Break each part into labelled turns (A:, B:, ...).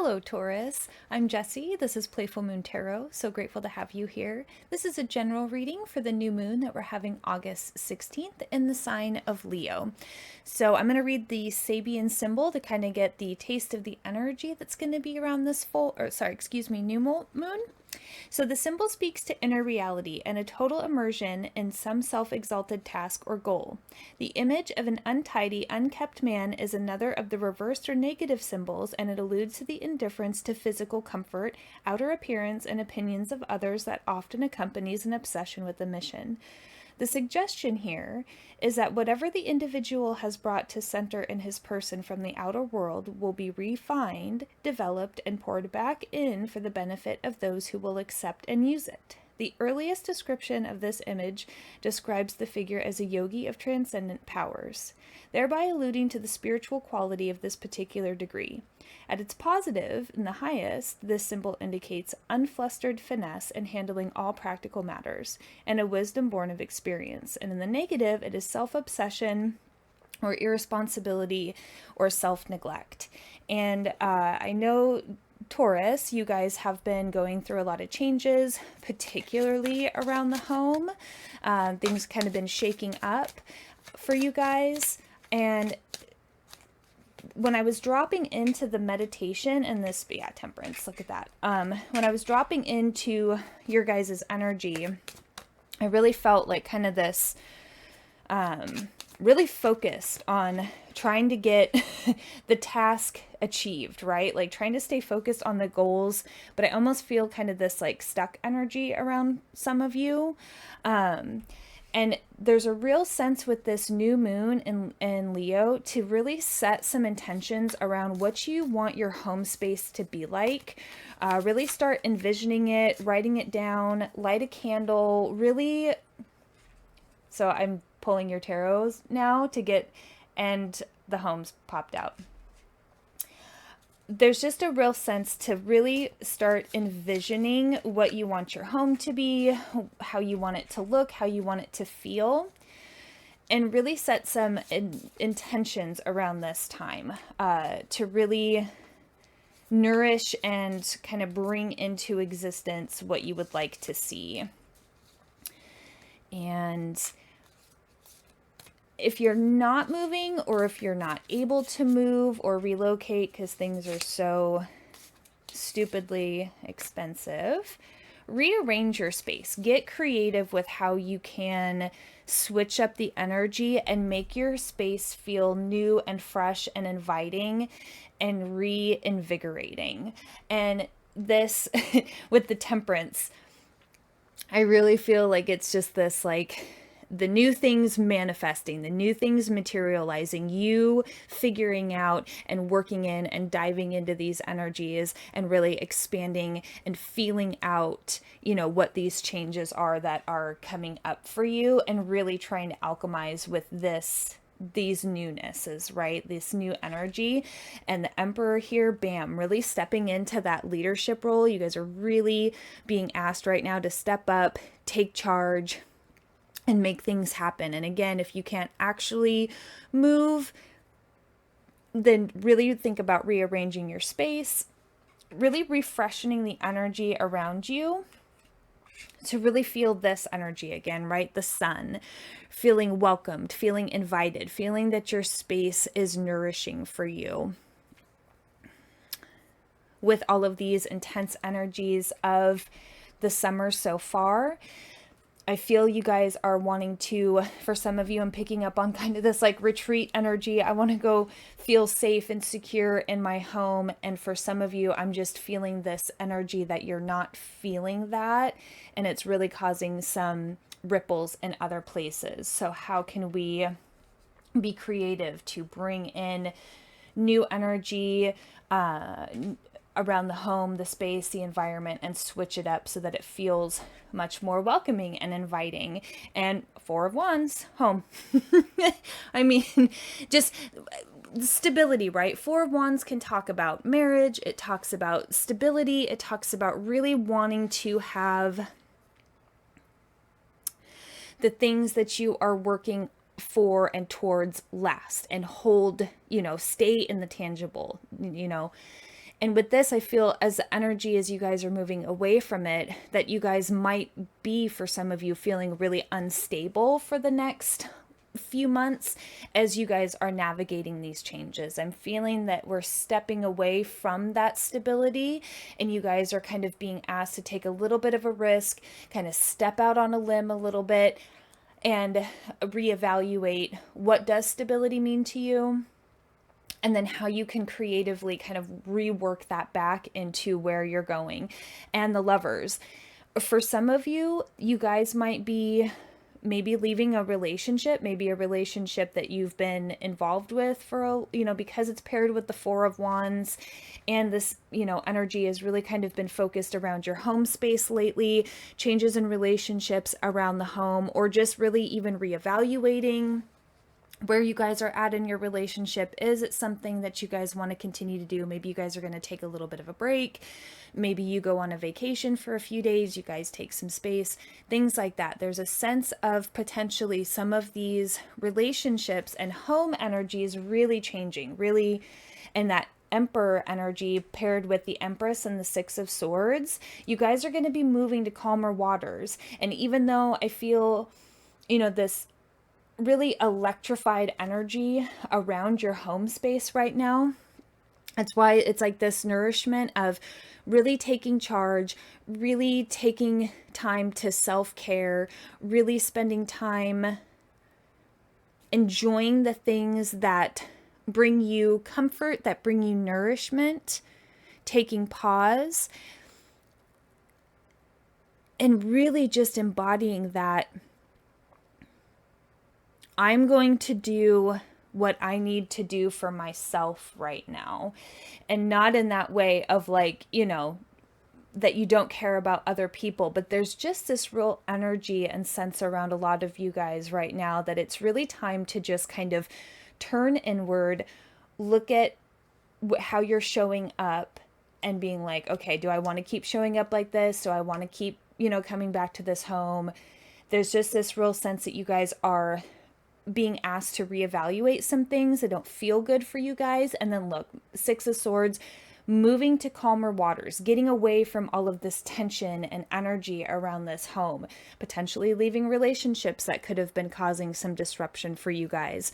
A: Hello, Taurus. I'm Jessie. This is Playful Moon Tarot. So grateful to have you here. This is a general reading for the new moon that we're having August 16th in the sign of Leo. So I'm going to read the Sabian symbol to kind of get the taste of the energy that's going to be around this new moon. So the symbol speaks to inner reality and a total immersion in some self-exalted task or goal. The image of an untidy, unkept man is another of the reversed or negative symbols, and it alludes to the indifference to physical comfort, outer appearance, and opinions of others that often accompanies an obsession with a mission. The suggestion here is that whatever the individual has brought to center in his person from the outer world will be refined, developed, and poured back in for the benefit of those who will accept and use it. The earliest description of this image describes the figure as a yogi of transcendent powers, thereby alluding to the spiritual quality of this particular degree. At its positive, in the highest, this symbol indicates unflustered finesse in handling all practical matters, and a wisdom born of experience. And in the negative, it is self-obsession or irresponsibility or self-neglect. And I know Taurus, you guys have been going through a lot of changes, particularly around the home. Things kind of been shaking up for you guys. And when I was dropping into the meditation and this, temperance, look at that. When I was dropping into your guys' energy, I really felt like kind of this, really focused on trying to get the task achieved, right? Like trying to stay focused on the goals, but I almost feel kind of this like stuck energy around some of you. And there's a real sense with this new moon in Leo to really set some intentions around what you want your home space to be like. Really start envisioning it, writing it down, light a candle, really. So I'm pulling your tarots now and the homes popped out. There's just a real sense to really start envisioning what you want your home to be, how you want it to look, how you want it to feel, and really set some intentions around this time to really nourish and kind of bring into existence what you would like to see. And if you're not moving, or if you're not able to move or relocate because things are so stupidly expensive, rearrange your space. Get creative with how you can switch up the energy and make your space feel new and fresh and inviting and reinvigorating. And this, with the temperance, I really feel like it's just this like the new things manifesting, the new things materializing, you figuring out and working in and diving into these energies and really expanding and feeling out, what these changes are that are coming up for you, and really trying to alchemize with these newnesses, right? This new energy. And the Emperor here, bam, really stepping into that leadership role. You guys are really being asked right now to step up, take charge, and make things happen. And again, if you can't actually move, then really think about rearranging your space, really refreshing the energy around you to really feel this energy again, right? The sun, feeling welcomed, feeling invited, feeling that your space is nourishing for you. With all of these intense energies of the summer so far, I feel you guys are wanting to, for some of you, I'm picking up on kind of this like retreat energy. I want to go feel safe and secure in my home. And for some of you, I'm just feeling this energy that you're not feeling that. And it's really causing some ripples in other places. So how can we be creative to bring in new energy, around the home, the space, the environment, and switch it up so that it feels much more welcoming and inviting? And Four of Wands, home. I mean, just stability, right? Four of Wands can talk about marriage. It talks about stability. It talks about really wanting to have the things that you are working for and towards last and hold, stay in the tangible, And with this, I feel as the energy as you guys are moving away from it, that you guys might be, for some of you, feeling really unstable for the next few months as you guys are navigating these changes. I'm feeling that we're stepping away from that stability, and you guys are kind of being asked to take a little bit of a risk, kind of step out on a limb a little bit, and reevaluate what does stability mean to you, and then how you can creatively kind of rework that back into where you're going. And the Lovers, for some of you, you guys might be maybe leaving a relationship, maybe a relationship that you've been involved with for because it's paired with the Four of Wands, and this energy has really kind of been focused around your home space lately, changes in relationships around the home, or just really even reevaluating where you guys are at in your relationship. Is it something that you guys want to continue to do? Maybe you guys are going to take a little bit of a break. Maybe you go on a vacation for a few days, you guys take some space, things like that. There's a sense of potentially some of these relationships and home energies really changing, really, and that Emperor energy paired with the Empress and the Six of Swords, you guys are going to be moving to calmer waters. And even though I feel, this really electrified energy around your home space right now, that's why it's like this nourishment of really taking charge, really taking time to self-care, really spending time enjoying the things that bring you comfort, that bring you nourishment, taking pause, and really just embodying that I'm going to do what I need to do for myself right now. And not in that way of like, that you don't care about other people, but there's just this real energy and sense around a lot of you guys right now that it's really time to just kind of turn inward, look at how you're showing up and being like, okay, do I want to keep showing up like this? Do I want to keep, coming back to this home? There's just this real sense that you guys are being asked to reevaluate some things that don't feel good for you guys. And then look, Six of Swords, moving to calmer waters, getting away from all of this tension and energy around this home, potentially leaving relationships that could have been causing some disruption for you guys.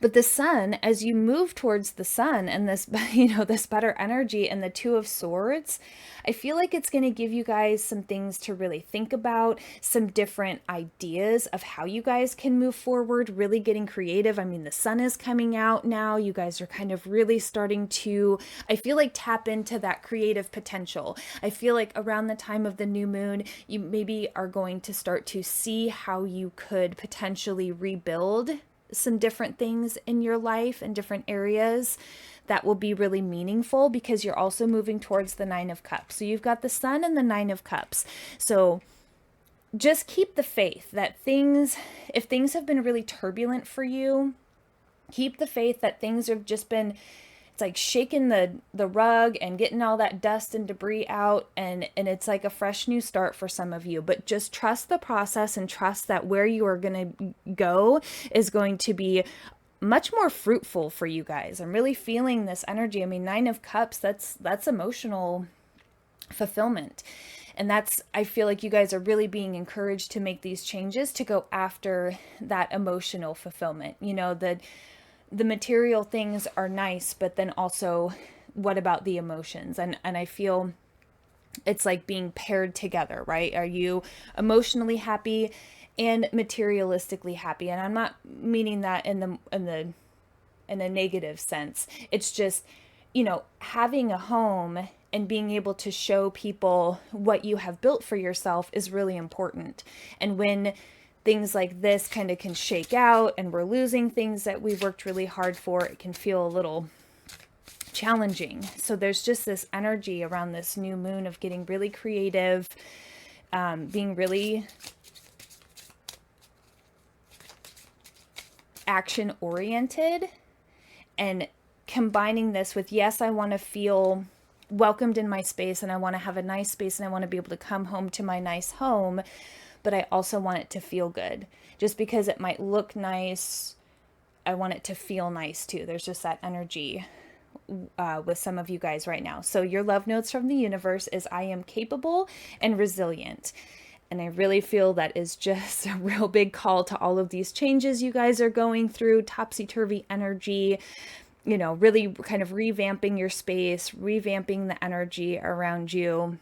A: But the Sun, as you move towards the Sun and this, this better energy and the Two of Swords, I feel like it's going to give you guys some things to really think about, some different ideas of how you guys can move forward, really getting creative. I mean, the sun is coming out now. You guys are kind of really starting to, I feel like, tap into that creative potential. I feel like around the time of the new moon, you maybe are going to start to see how you could potentially rebuild some different things in your life and different areas that will be really meaningful, because you're also moving towards the Nine of Cups. So you've got the Sun and the Nine of Cups. So just keep the faith that if things have been really turbulent for you, keep the faith that things have just been, it's like shaking the rug and getting all that dust and debris out, and it's like a fresh new start for some of you. But just trust the process and trust that where you are going to go is going to be much more fruitful for you guys. I'm really feeling this energy. I mean, Nine of Cups, that's emotional fulfillment. And I feel like you guys are really being encouraged to make these changes, to go after that emotional fulfillment. The material things are nice, but then also what about the emotions? And I feel it's like being paired together, right? Are you emotionally happy and materialistically happy? And I'm not meaning that in a negative sense. It's just, having a home and being able to show people what you have built for yourself is really important. And when things like this kind of can shake out and we're losing things that we worked really hard for, it can feel a little challenging. So there's just this energy around this new moon of getting really creative, being really action oriented, and combining this with, yes, I want to feel welcomed in my space, and I want to have a nice space, and I want to be able to come home to my nice home, but I also want it to feel good. Just because it might look nice, I want it to feel nice too. There's just that energy with some of you guys right now. So your love notes from the universe is I am capable and resilient. And I really feel that is just a real big call to all of these changes you guys are going through, topsy-turvy energy, you know, really kind of revamping your space, revamping the energy around you.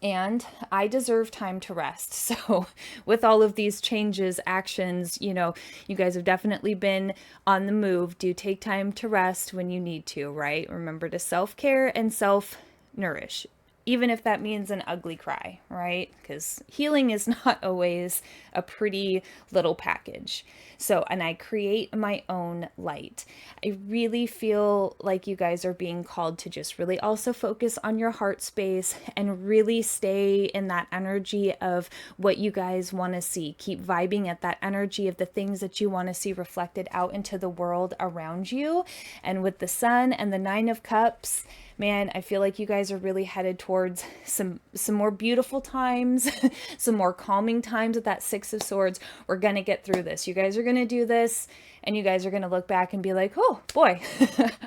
A: And I deserve time to rest. So with all of these changes, actions, you know, you guys have definitely been on the move. Do take time to rest when you need to, right? Remember to self-care and self-nourish, even if that means an ugly cry, right? Because healing is not always a pretty little package. So, and I create my own light. I really feel like you guys are being called to just really also focus on your heart space and really stay in that energy of what you guys want to see. Keep vibing at that energy of the things that you want to see reflected out into the world around you. And with the Sun and the Nine of Cups, man, I feel like you guys are really headed towards some more beautiful times, some more calming times with that Six of Swords. We're going to get through this. You guys are going to do this, and you guys are going to look back and be like, oh boy,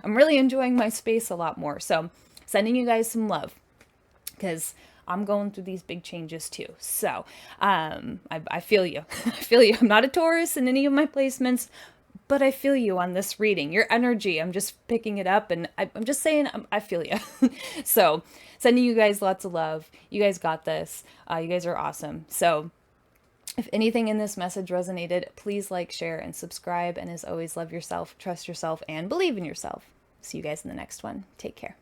A: I'm really enjoying my space a lot more. So sending you guys some love, because I'm going through these big changes too. So I feel you. I feel you. I'm not a Taurus in any of my placements, but I feel you on this reading. Your energy, I'm just picking it up, and I'm just saying, I feel you. So sending you guys lots of love. You guys got this. You guys are awesome. So if anything in this message resonated, please like, share, and subscribe. And as always, love yourself, trust yourself, and believe in yourself. See you guys in the next one. Take care.